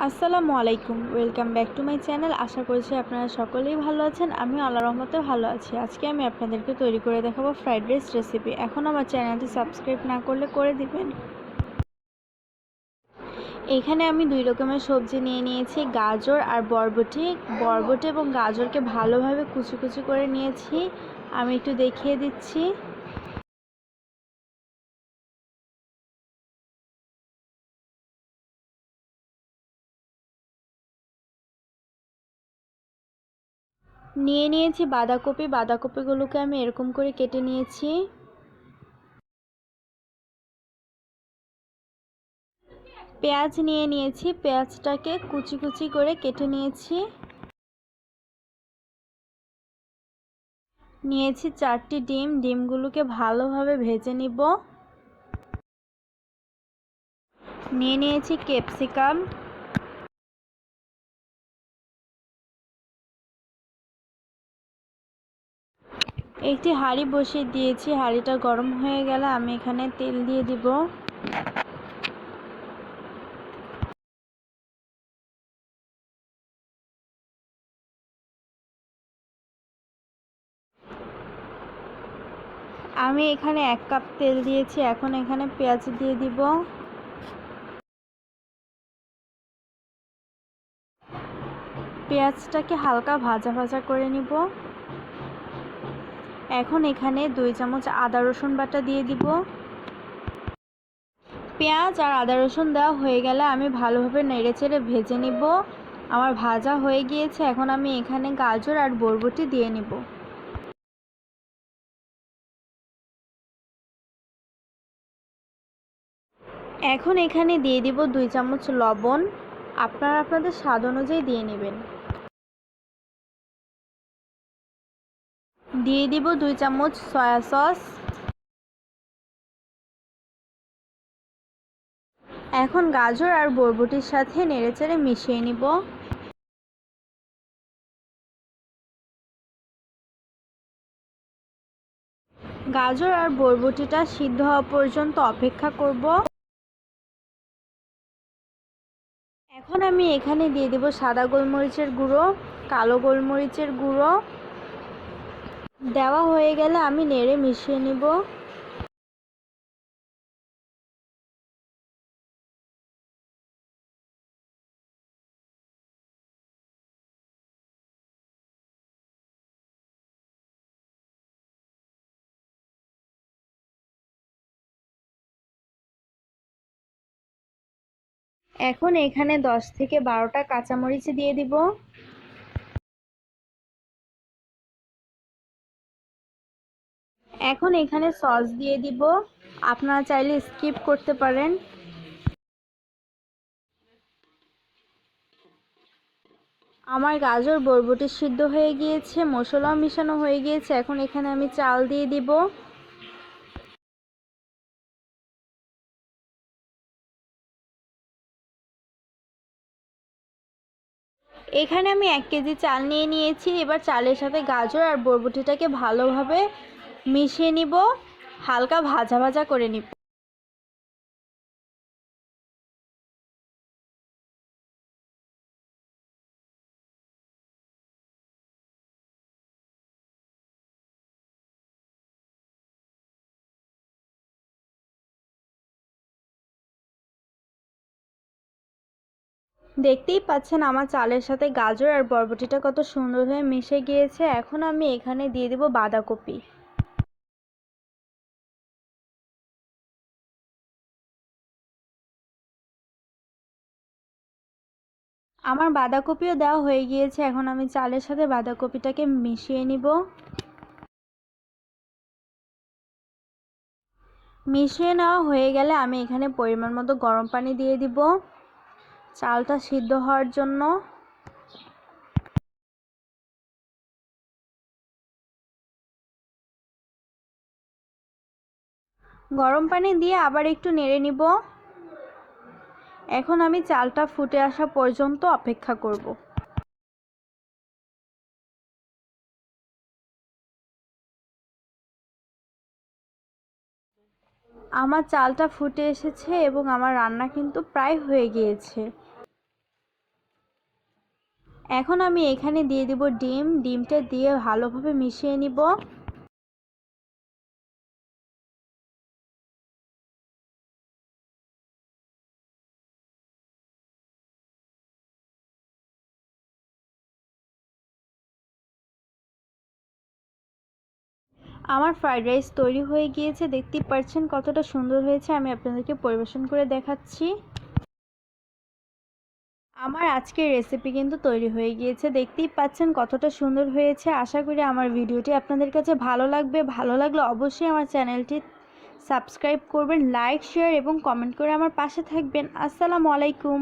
আসসালামু আলাইকুম, welcome back to my channel. আশা করছি আপনারা সকলেই ভালো আছেন। আমি আল্লাহর রহমতে ভালো আছি। আজকে আমি আপনাদেরকে তৈরি করে দেখাবো ফ্রাইড রাইস রেসিপি। এখন আমার চ্যানেলটি সাবস্ক্রাইব না করলে করে দিবেন। এখানে আমি 2 রকমের সবজি নিয়ে নিয়েছি, গাজর আর বরবটি। বরবটি এবং গাজরকে ভালোভাবে কুচি কুচি করে নিয়েছি। আমি একটু দেখিয়ে দিচ্ছি। নিয়ে নিয়েছি বাঁধাকপি। বাঁধাকপিগুলোকে আমি এরকম করে কেটে নিয়েছি। পেঁয়াজ নিয়ে নিয়েছি, পেঁয়াজটাকে কুচি কুচি করে কেটে নিয়েছি। নিয়েছি 4টি ডিম। ডিমগুলোকে ভালোভাবে ভেজে নিব। নিয়ে নিয়েছি ক্যাপসিকাম। একটি হাঁড়ি বসিয়ে দিয়েছি। হাঁড়িটা গরম হয়ে গেলে আমি এখানে তেল দিয়ে দিব। আমি এখানে 1 কাপ তেল দিয়েছি। এখন এখানে পেঁয়াজ দিয়ে দিব। পেঁয়াজটাকে হালকা ভাজা ভাজা করে নিব। এখন এখানে 2 চামচ আদা রসুন বাটা দিয়ে দিব। পেঁয়াজ আর আদা রসুন দেওয়া হয়ে গেলে আমি ভালোভাবে নেড়েচেড়ে ভেজে নিব। আমার ভাজা হয়ে গিয়েছে। এখন আমি এখানে গাজর আর বরবটি দিয়ে নিব। এখন এখানে দিয়ে দিব 2 চামচ লবণ। আপনারা আপনাদের স্বাদ অনুযায়ী দিয়ে নেবেন। দিয়ে দিব 2 চামচ সয়া সস। এখন গাজর আর বরবটির সাথে নেড়েচেড়ে মিশিয়ে নিব। গাজর আর বরবটিটা সিদ্ধ হওয়া পর্যন্ত অপেক্ষা করব। এখন আমি এখানে দিয়ে দেব সাদা গোলমরিচের গুঁড়ো, কালো গোলমরিচের গুঁড়ো। দেওয়া হয়ে গেলে আমি নেড়ে মিশিয়ে নিব। এখন এখানে 10 থেকে 12টা কাঁচামরিচ দিয়ে দিব। এখন এখানে সস দিয়ে দিব। আপনারা চাইলে স্কিপ করতে পারেন। আমার গাজর বরবটি সিদ্ধ হয়ে গিয়েছে, মশলাও মিশানো হয়ে গিয়েছে। এখন এখানে আমি চাল দিয়ে দিব। এখানে আমি 1 কেজি চাল নিয়ে নিয়েছি। এবার চালের সাথে গাজর আর বরবটিটাকে ভালোভাবে মিশিয়ে নিব, হালকা ভাজা ভাজা করে নিব। দেখতেই পাচ্ছেন আমার চালের সাথে গাজর আর বরবটিটা কত সুন্দর হয়ে মিশে গিয়েছে। এখন আমি এখানে দিয়ে দিব বাঁধাকপি। আমার বাঁধাকপিও দেওয়া হয়ে গিয়েছে। এখন আমি চালের সাথে বাঁধাকপিটাকে মিশিয়ে নিব। মিশিয়ে নেওয়া হয়ে গেলে আমি এখানে পরিমাণ মতো গরম পানি দিয়ে দিব চালটা সিদ্ধ হওয়ার জন্য। গরম পানি দিয়ে আবার একটু নেড়ে নিব। এখন আমি চালটা ফুটে আসা পর্যন্ত অপেক্ষা করব। আমার চালটা ফুটে এসেছে এবং আমার রান্না কিন্তু প্রায় হয়ে গিয়েছে। এখন আমি এখানে দিয়ে দিব ডিমটা দিয়ে ভালোভাবে মিশিয়ে নিব। আমার ফ্রাইড রাইস তৈরি হয়ে গিয়েছে, দেখতেই পাচ্ছেন কতটা সুন্দর হয়েছে। আমি আপনাদেরকে পরিবেশন করে দেখাচ্ছি। আমার আজকের রেসিপি কিন্তু তৈরি হয়ে গিয়েছে, দেখতেই পাচ্ছেন কতটা সুন্দর হয়েছে। আশা করি আমার ভিডিওটি আপনাদের কাছে ভালো লাগবে। ভালো লাগলে অবশ্যই আমার চ্যানেলটি সাবস্ক্রাইব করবেন, লাইক শেয়ার এবং কমেন্ট করে আমার পাশে থাকবেন। আসসালামু আলাইকুম।